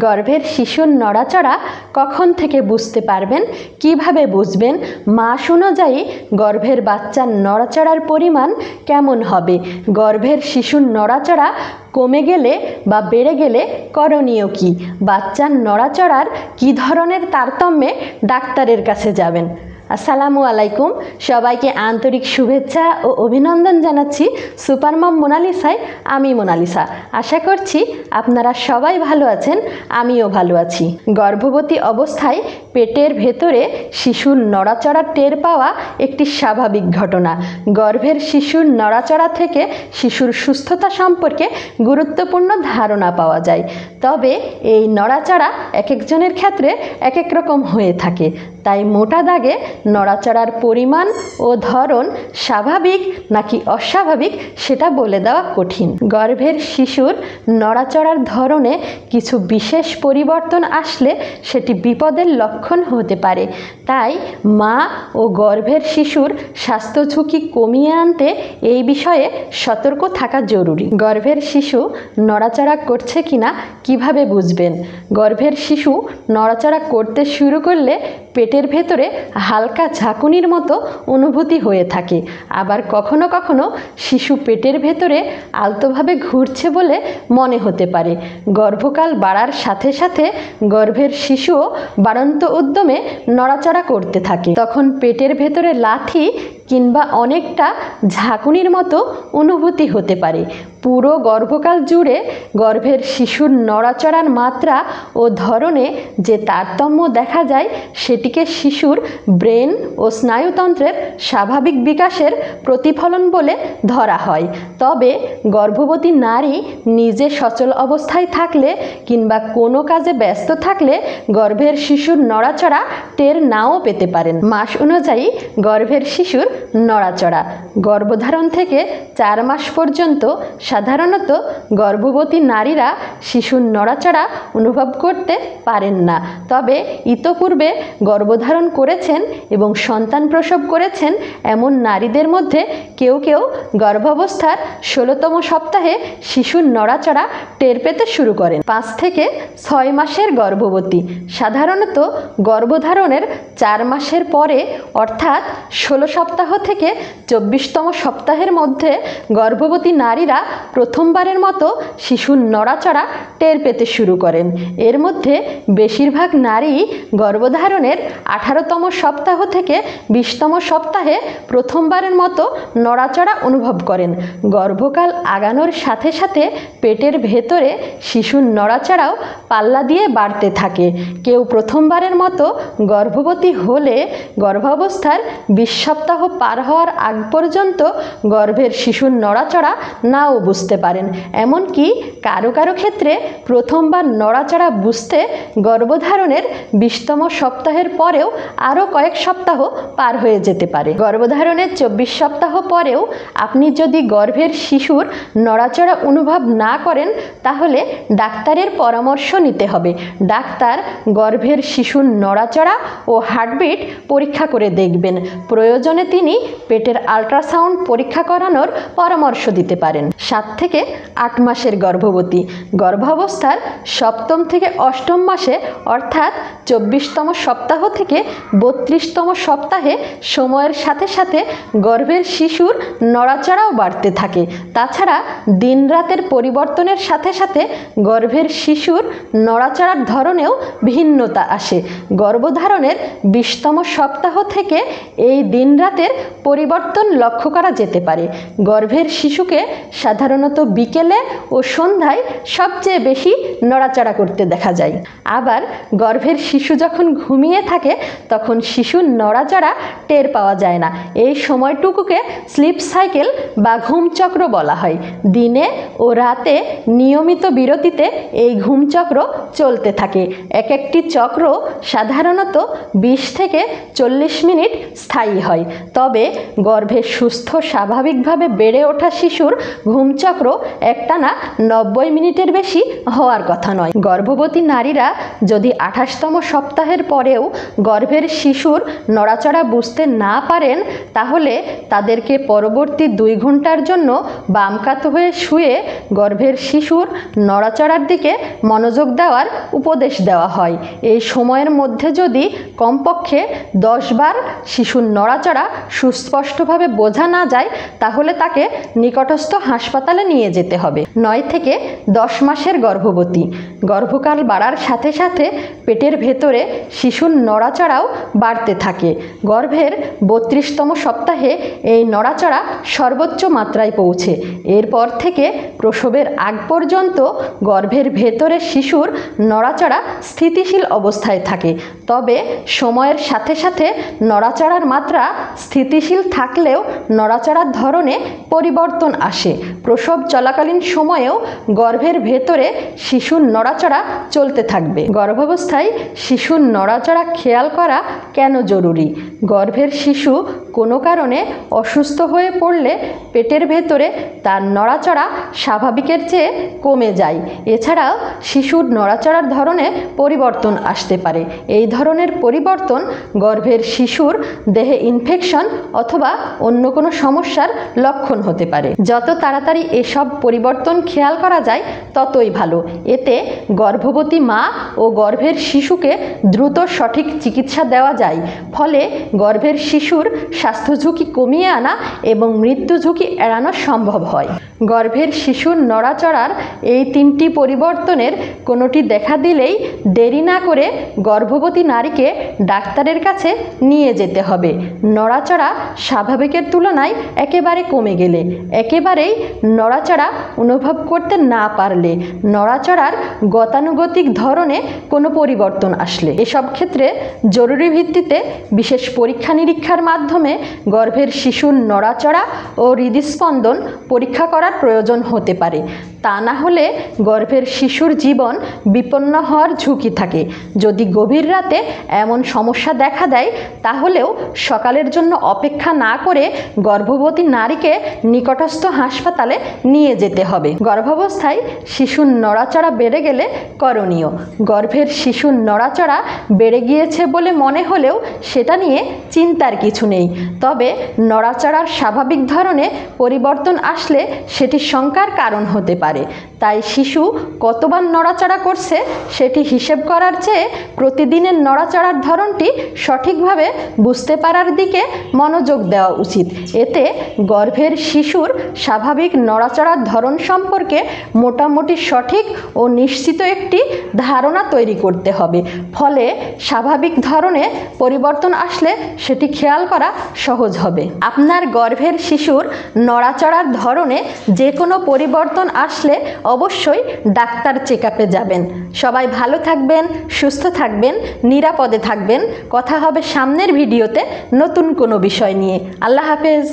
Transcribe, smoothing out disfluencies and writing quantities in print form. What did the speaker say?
গর্ভের শিশুর নড়াচড়া কখন থেকে বুঝতে পারবেন, কিভাবে বুঝবেন? মাস অনুযায়ী গর্ভের বাচ্চার নড়াচড়ার পরিমাণ কেমন হবে? গর্ভের শিশুর নড়াচড়া কমে গেলে বা বেড়ে গেলে করণীয় কী? বাচ্চার নড়াচড়ার কী ধরনের তারতম্যে ডাক্তারের কাছে যাবেন? আসসালামু আলাইকুম, সবাইকে আন্তরিক শুভেচ্ছা ও অভিনন্দন জানাচ্ছি সুপার মম মোনালিসায়। আমি মোনালিসা। আশা করছি আপনারা সবাই ভালো আছেন, আমিও ভালো আছি। গর্ভবতী অবস্থায় পেটের ভেতরে শিশুর নড়াচড়া টের পাওয়া একটি স্বাভাবিক ঘটনা। গর্ভের শিশুর নড়াচড়া থেকে শিশুর সুস্থতা সম্পর্কে গুরুত্বপূর্ণ ধারণা পাওয়া যায়। তবে এই নড়াচড়া এক একজনের ক্ষেত্রে এক এক রকম হয়ে থাকে, তাই মোটা দাগে নড়াচড়ার পরিমাণ ও ধরন স্বাভাবিক নাকি অস্বাভাবিক সেটা বলে দেওয়া কঠিন। গর্ভের শিশুর নড়াচড়ার ধরনে কিছু বিশেষ পরিবর্তন আসলে সেটি বিপদের লক্ষণ হতে পারে। তাই মা ও গর্ভের শিশুর স্বাস্থ্য ঝুঁকি কমিয়ে আনতে এই বিষয়ে সতর্ক থাকা জরুরি। গর্ভের শিশু নড়াচড়া করছে কিনা কিভাবে বুঝবেন? গর্ভের শিশু নড়াচড়া করতে শুরু করলে পেটের ভেতরে হালকা ঝাঁকুনির মতো অনুভূতি হয়ে থাকে। আবার কখনো কখনো শিশু পেটের ভেতরে আলতোভাবে ঘুরছে বলে মনে হতে পারে। গর্ভকাল বাড়ার সাথে সাথে গর্ভের শিশুও বাড়ন্ত উদ্যমে নড়াচড়া করতে থাকে। তখন পেটের ভেতরে লাথি কিংবা অনেকটা ঝাঁকুনির মতো অনুভূতি হতে পারে। পুরো গর্ভকাল জুড়ে গর্ভের শিশুর নড়াচড়ার মাত্রা ও ধরনে যে তারতম্য দেখা যায় সেটিকে শিশুর ব্রেন ও স্নায়ুতন্ত্রের স্বাভাবিক বিকাশের প্রতিফলন বলে ধরা হয়। তবে গর্ভবতী নারী নিজে সচল অবস্থায় থাকলে কিংবা কোনো কাজে ব্যস্ত থাকলে গর্ভের শিশুর নড়াচড়া টের নাও পেতে পারেন। মাস অনুযায়ী গর্ভের শিশুর নড়াচড়া। গর্ভধারণ থেকে 4 মাস পর্যন্ত সাধারণত গর্ভবতী নারীরা শিশুর নড়াচড়া অনুভব করতে পারেন না। তবে ইতোপূর্বে গর্ভধারণ করেছেন এবং সন্তান প্রসব করেছেন এমন নারীদের মধ্যে কেউ কেউ গর্ভাবস্থার 16তম সপ্তাহে শিশুর নড়াচড়া টের পেতে শুরু করেন। 5 থেকে 6 মাসের গর্ভবতী। সাধারণত গর্ভধারণের 4 মাসের পরে অর্থাৎ 16 সপ্তাহ থেকে 24তম সপ্তাহের মধ্যে গর্ভবতী নারীরা প্রথমবারের মতো শিশুর নড়াচড়া টের পেতে শুরু করেন। এর মধ্যে বেশিরভাগ নারী গর্ভধারণের 18তম সপ্তাহ থেকে 20তম সপ্তাহে প্রথমবারের মতো নড়াচড়া অনুভব করেন। গর্ভকাল আগানোর সাথে সাথে পেটের ভেতরে শিশুর নড়াচড়াও পাল্লা দিয়ে বাড়তে থাকে। কেউ প্রথমবারের মতো গর্ভবতী হলে গর্ভাবস্থার 20 সপ্তাহ পার হওয়ার আগ পর্যন্ত গর্ভের শিশুর নড়াচড়া নাও বুঝতে পারেন। এমনকি কারো কারো ক্ষেত্রে প্রথমবার নড়াচড়া বুঝতে গর্ভধারণের 20তম সপ্তাহের পরেও আরও কয়েক সপ্তাহ পার হয়ে যেতে পারে। গর্ভধারণের 24 সপ্তাহ পরেও আপনি যদি গর্ভের শিশুর নড়াচড়া অনুভব না করেন তাহলে ডাক্তারের পরামর্শ নিতে হবে। ডাক্তার গর্ভের শিশুর নড়াচড়া ও হার্টবিট পরীক্ষা করে দেখবেন। প্রয়োজনে তিনি পেটের আল্ট্রাসাউন্ড পরীক্ষা করানোর পরামর্শ দিতে পারেন। 7 থেকে 8 মাসের গর্ভবতী। গর্ভাবস্থার 7ম থেকে 8ম মাসে অর্থাৎ 24তম সপ্তাহ থেকে 32তম সপ্তাহে সময়ের সাথে সাথে গর্ভের শিশুর নড়াচড়াও বাড়তে থাকে। তাছাড়া দিন রাতের পরিবর্তনের সাথে সাথে গর্ভের শিশুর নড়াচড়ার ধরনেও ভিন্নতা আসে। গর্ভধারণের 20তম সপ্তাহ থেকে এই দিন রাতের পরিবর্তন লক্ষ্য করা যেতে পারে। গর্ভের শিশুকে সাধারণত বিকেলে ও সন্ধ্যায় সবচেয়ে বেশি নড়াচড়া করতে দেখা যায়। আবার গর্ভের শিশু যখন ঘুমিয়ে থাকে তখন শিশুর নড়াচড়া টের পাওয়া যায় না। এই সময়টুকুকে স্লিপ সাইকেল বা ঘুমচক্র বলা হয়। দিনে ও রাতে নিয়মিত বিরতিতে এই ঘুমচক্র চলতে থাকে। এক একটি চক্র সাধারণত 20 থেকে 40 মিনিট স্থায়ী হয়। তবে গর্ভে সুস্থ স্বাভাবিকভাবে বেড়ে ওঠা শিশুর ঘুমচক্র একটানা 90 মিনিটের বেশি হওয়ার কথা নয়। গর্ভবতী নারীরা যদি 28তম সপ্তাহের পরেও গর্ভের শিশুর নড়াচড়া বুঝতে না পারেন, তাহলে তাদেরকে পরবর্তী 2 ঘন্টার জন্য বাম কাত হয়ে শুয়ে গর্ভের শিশুর নড়াচড়ার দিকে মনোযোগ দেওয়ার উপদেশ দেওয়া হয়। এই সময়ের মধ্যে যদি কমপক্ষে 10 বার শিশুর নড়াচড়া সুস্পষ্টভাবে বোঝা না যায়, তাহলে তাকে নিকটস্থ হাসপাতালে নিয়ে যেতে হবে। 9 থেকে 10 মাসের গর্ভবতী, গর্ভকাল বাড়ার সাথে সাথে পেটের ভেতরে শিশুর নড়াচড়াও বাড়তে থাকে। গর্ভের 32তম সপ্তাহে এই নড়াচড়া সর্বোচ্চ মাত্রায় পৌঁছে। এরপর থেকে প্রসবের আগ পর্যন্ত গর্ভের ভেতরে শিশুর নড়াচড়া স্থিতিশীল অবস্থায় থাকে। তবে সময়ের সাথে সাথে নড়াচড়ার মাত্রা স্থিতিশীল থাকলেও নড়াচড়ার ধরনে পরিবর্তন আসে। প্রসব চলাকালীন সময়েও গর্ভের ভেতরে শিশুর নড়াচড়া চলতে থাকবে। গর্ভাবস্থায় শিশুর নড়াচড়া খেয়াল করা কেন জরুরি? গর্ভের শিশু কোনো কারণে অসুস্থ হয়ে পড়লে পেটের ভেতরে তার নড়াচড়া স্বাভাবিকের চেয়ে কমে যায়। এছাড়াও শিশুর নড়াচড়ার ধরনে পরিবর্তন আসতে পারে। এই ধরনের পরিবর্তন গর্ভের শিশুর দেহে ইনফেকশন অথবা অন্য কোনো সমস্যার লক্ষণ হতে পারে। যত তাড়াতাড়ি এসব পরিবর্তন খেয়াল করা যায় ততই ভালো। এতে গর্ভবতী মা ও গর্ভের শিশুকে দ্রুত সঠিক চিকিৎসা দেওয়া যায়। ফলে গর্ভের শিশুর স্বাস্থ্য ঝুঁকি কমিয়ে আনা এবং মৃত্যু ঝুঁকি এড়ানো সম্ভব হয়। গর্ভের শিশুর নড়াচড়ার এই 3টি পরিবর্তনের কোনোটি দেখা দিলেই দেরি না করে গর্ভবতী নারীকে ডাক্তারের কাছে নিয়ে যেতে হবে। নড়াচড়া স্বাভাবিকের তুলনায় একেবারে কমে গেলে, একেবারেই নড়াচড়া অনুভব করতে না পারলে, নড়াচড়ার গতানুগতিক ধরনে কোনো পরিবর্তন আসলে, এসব ক্ষেত্রে জরুরি ভিত্তিতে বিশেষ পরীক্ষা নিরীক্ষার মাধ্যমে গর্ভের শিশুর নড়াচড়া ও হৃদস্পন্দন পরীক্ষা করার প্রয়োজন হতে পারে। তা না হলে গর্ভের শিশুর জীবন বিপন্ন হওয়ার ঝুঁকি থাকে। যদি গভীর রাতে এমন সমস্যা দেখা দেয়, তাহলেও সকালের জন্য অপেক্ষা না করে গর্ভবতী নারীকে নিকটস্থ হাসপাতালে নিয়ে যেতে হবে। গর্ভাবস্থায় শিশুর নড়াচড়া বেড়ে গেলে করণীয়: গর্ভের শিশুর নড়াচড়া বেড়ে গিয়েছে বলে মনে হলেও সেটা নিয়ে চিন্তার কিছু নেই। তবে নড়াচড়ার স্বাভাবিক ধরনে পরিবর্তন আসলে সেটি শঙ্কার কারণ হতে পারে। তাই শিশু কতবার নড়াচড়া করছে সেটি হিসেব করার চেয়ে প্রতিদিনের নড়াচড়ার ধরনটি সঠিকভাবে বুঝতে পারার দিকে মনোযোগ দেওয়া উচিত। এতে গর্ভের শিশুর স্বাভাবিক নড়াচড়ার ধরন সম্পর্কে মোটামুটি সঠিক ও নিশ্চিত একটি ধারণা তৈরি করতে হবে। ফলে স্বাভাবিক ধরনে পরিবর্তন আসলে সেটি খেয়াল করা সহজ হবে। আপনার গর্ভের শিশুর নড়াচড়ার ধরনে যে কোনো পরিবর্তন আসলে অবশ্যই ডাক্তার চেকআপে যাবেন। সবাই ভালো থাকবেন, সুস্থ থাকবেন, নিরাপদে থাকবেন। কথা হবে সামনের ভিডিওতে নতুন কোনো বিষয় নিয়ে। আল্লাহ হাফেজ।